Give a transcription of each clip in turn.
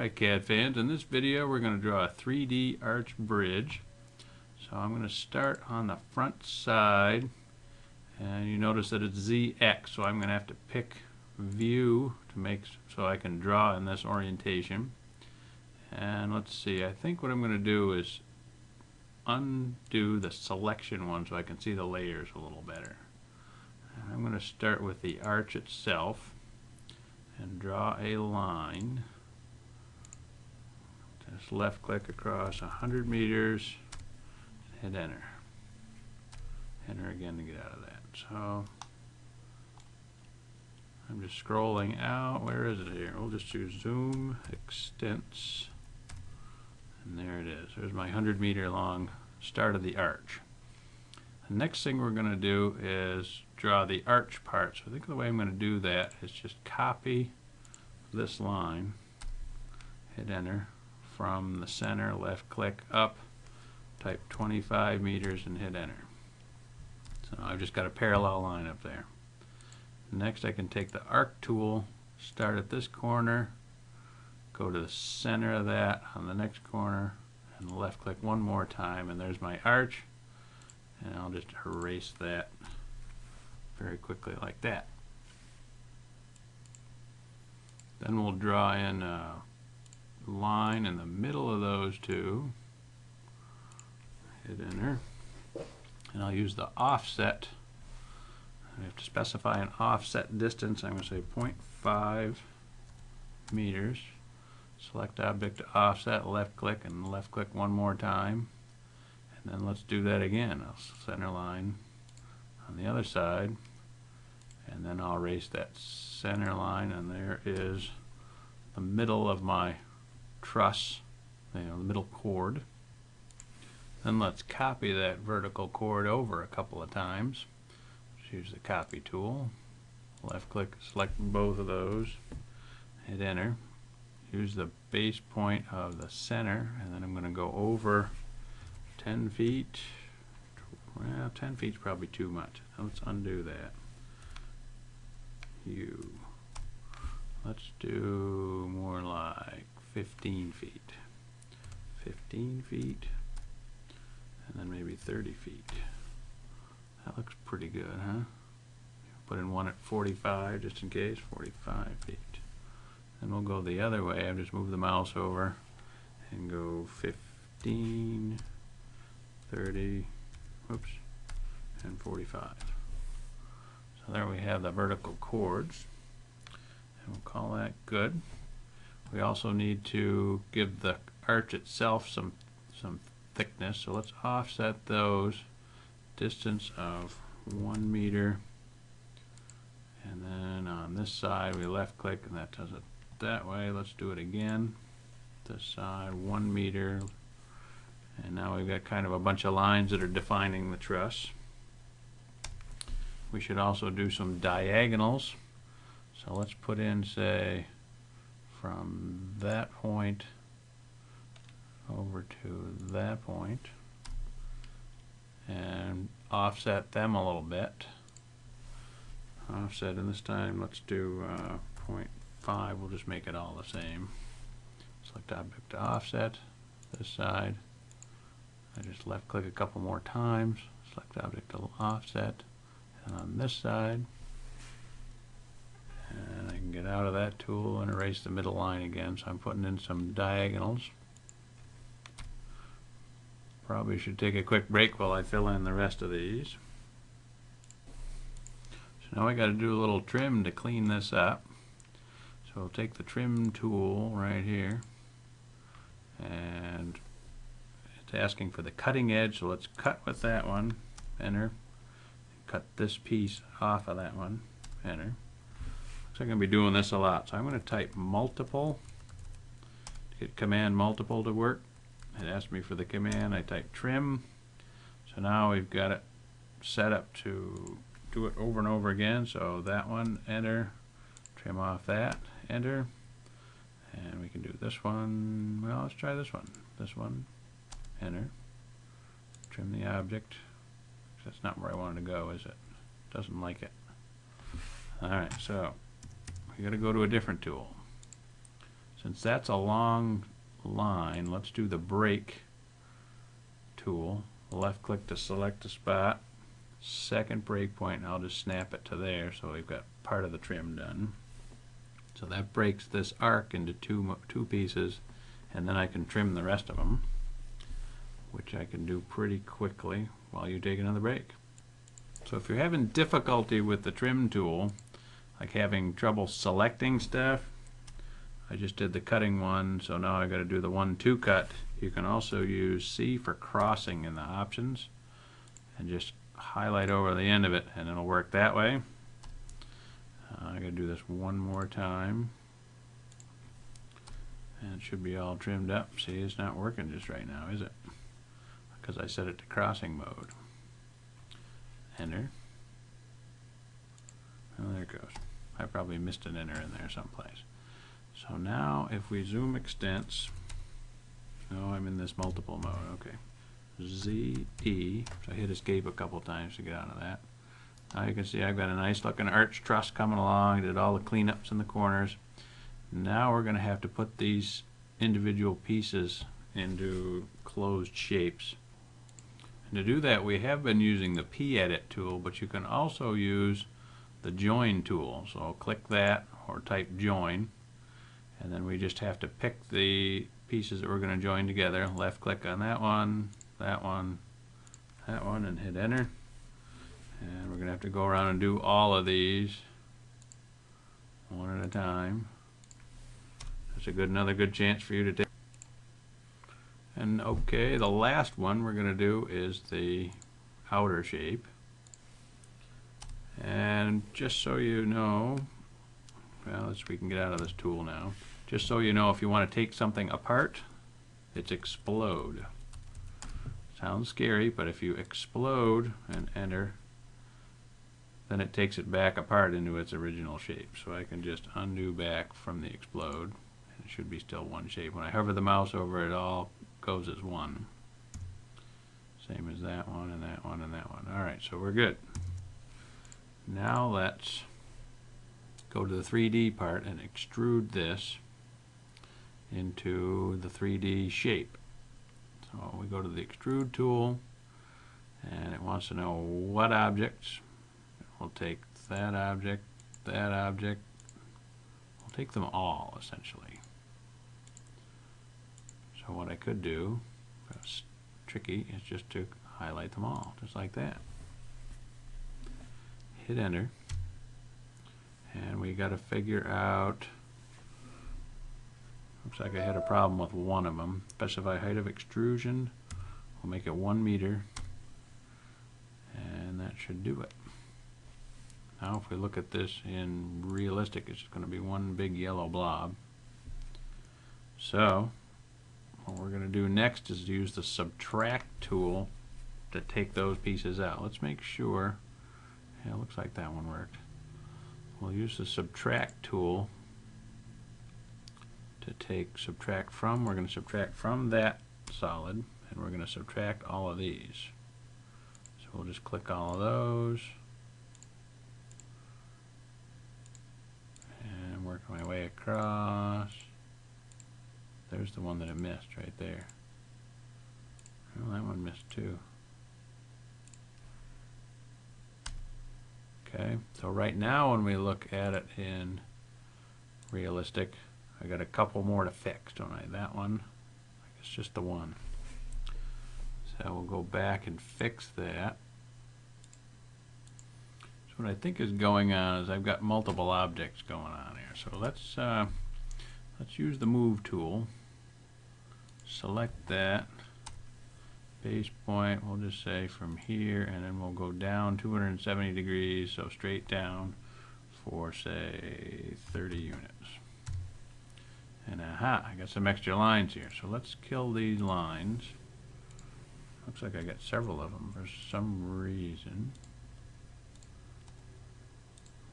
Alright, CAD fans, in this video we're going to draw a 3D arch bridge. So I'm going to start on the front side, and you notice that it's ZX, so I'm going to have to pick view to make so I can draw in this orientation. And let's see, I think what I'm going to do is undo the selection one so I can see the layers a little better. And I'm going to start with the arch itself and draw a line. Just left click across 100 meters and hit enter. Enter again to get out of that. So I'm just scrolling out. Where is it here? We'll just choose zoom, extents, and there it is. There's my 100-meter long start of the arch. The next thing we're going to do is draw the arch part. So I think the way I'm going to do that is just copy this line, hit enter. From the center, left click up, type 25 meters and hit enter. So I've just got a parallel line up there. Next I can take the arc tool, start at this corner, go to the center of that on the next corner, and left click one more time, and there's my arch, and I'll just erase that very quickly like that. Then we'll draw in a line in the middle of those two, hit enter, and I'll use the offset. I have to specify an offset distance. I'm going to say 0.5 meters. Select object to offset, left click, and left click one more time, and then let's do that again. I'll center line on the other side, and then I'll erase that center line, and there is the middle of my truss, the middle chord. Then let's copy that vertical chord over a couple of times. Just use the copy tool, left click, select both of those, hit enter, use the base point of the center, and then I'm going to go over 10 feet. Well, 10 feet is probably too much. Now let's undo that. Let's do more like 15 feet. 15 feet, and then maybe 30 feet. That looks pretty good, huh? Put in one at 45 just in case, 45 feet. Then we'll go the other way. I'll just move the mouse over and go 15, 30, whoops, and 45. So there we have the vertical chords, and we'll call that good. We also need to give the arch itself some thickness, so let's offset those, distance of 1 meter, and then on this side we left click and that does it that way. Let's do it again. This side 1 meter, and now we've got kind of a bunch of lines that are defining the truss. We should also do some diagonals, so let's put in, say, from that point over to that point and offset them a little bit. Offset, and this time let's do 0.5. We'll just make it all the same. Select object to offset this side. I just left click a couple more times, select object to offset, and on this side, and I can get out of that tool and erase the middle line again. So I'm putting in some diagonals. Probably should take a quick break while I fill in the rest of these. So now I got to do a little trim to clean this up. So I'll take the trim tool right here, and it's asking for the cutting edge, so let's cut with that one, enter. Cut this piece off of that one, enter. So I'm going to be doing this a lot, so I'm going to type multiple to get command multiple to work. It asked me for the command. I type trim, so now we've got it set up to do it over and over again. So that one, enter, trim off that, enter, and we can do this one. Well, let's try this one, enter, trim the object. That's not where I wanted to go, is it? Doesn't like it. Alright, so we got to go to a different tool. Since that's a long line, let's do the break tool. Left click to select a spot, second break point, and I'll just snap it to there so we've got part of the trim done. So that breaks this arc into two pieces, and then I can trim the rest of them, which I can do pretty quickly while you take another break. So if you're having difficulty with the trim tool, like having trouble selecting stuff, I just did the cutting one, so now I got to do the 1-2 cut. You can also use C for crossing in the options and just highlight over the end of it, and it'll work that way. I got to do this one more time, and it should be all trimmed up. See, it's not working just right now, is it? Because I set it to crossing mode. Enter. Oh, there it goes. I probably missed an enter in there someplace. So now if we zoom extents, no, I'm in this multiple mode, okay. Z, E, so I hit escape a couple times to get out of that. Now you can see I've got a nice looking arch truss coming along, did all the cleanups in the corners. Now we're going to have to put these individual pieces into closed shapes. And to do that, we have been using the PEDIT tool, but you can also use the join tool. So I'll click that or type join, and then we just have to pick the pieces that we're going to join together. Left click on that one, that one, that one, and hit enter. And we're going to have to go around and do all of these one at a time. That's another good chance for you to take. And okay, the last one we're going to do is the outer shape. And just so you know, well, we can get out of this tool now. Just so you know, if you want to take something apart, it's explode. Sounds scary, but if you explode and enter, then it takes it back apart into its original shape. So I can just undo back from the explode, and it should be still one shape. When I hover the mouse over it, all goes as one. Same as that one and that one and that one. Alright, so we're good. Now let's go to the 3D part and extrude this into the 3D shape. So we go to the Extrude Tool, and it wants to know what objects. We'll take that object, that object. We'll take them all, essentially. So what I could do, that's tricky, is just to highlight them all, just like that. Hit enter, and we got to figure out, looks like I had a problem with one of them. Specify height of extrusion, we'll make it 1 meter, and that should do it. Now if we look at this in realistic, it's just going to be one big yellow blob. So what we're going to do next is use the subtract tool to take those pieces out. Let's make sure. Yeah, it looks like that one worked. We'll use the subtract tool to subtract from. We're going to subtract from that solid, and we're going to subtract all of these. So we'll just click all of those and work my way across. There's the one that I missed right there. Well, that one missed too. Okay, so right now when we look at it in realistic, I got a couple more to fix, don't I? That one, I guess just the one. So we'll go back and fix that. So what I think is going on is I've got multiple objects going on here. So let's use the move tool. Select that. Base point, we'll just say from here, and then we'll go down 270 degrees, so straight down for say 30 units. And aha, I got some extra lines here, so let's kill these lines. Looks like I got several of them for some reason.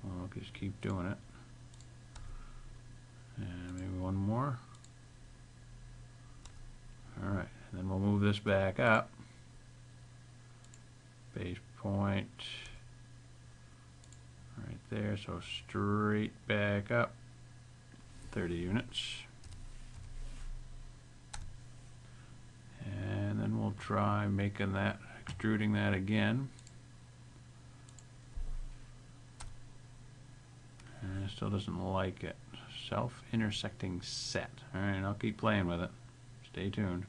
I'll just keep doing it. And maybe one more. Alright, and then we'll move this back up. Base point right there, so straight back up 30 units. try making that, extruding that again. And it still doesn't like it. Self-intersecting set. Alright, I'll keep playing with it. Stay tuned.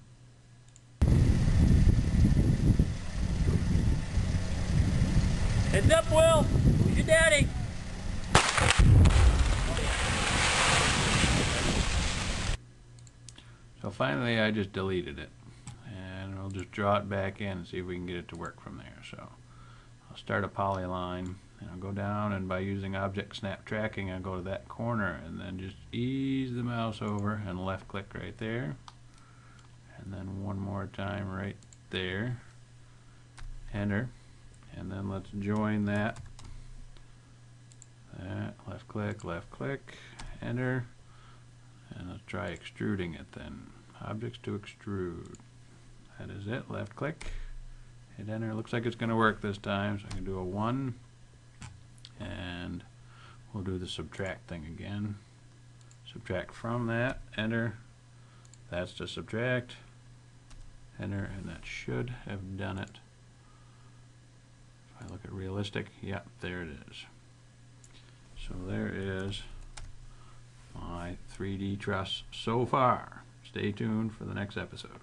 Heads up, Will. Who's your daddy? So finally I just deleted it. And we'll just draw it back in and see if we can get it to work from there. So I'll start a polyline. And I'll go down, and by using object snap tracking, I'll go to that corner and then just ease the mouse over and left click right there. And then one more time right there. Enter. And then let's join that. Left click, enter. And let's try extruding it then. Objects to extrude. That is it. Left click. Hit enter. Looks like it's going to work this time. So I can do a 1. And we'll do the subtract thing again. Subtract from that. Enter. That's to subtract. Enter. And that should have done it. If I look at realistic, yep, there it is. So there is my 3D truss so far. Stay tuned for the next episode.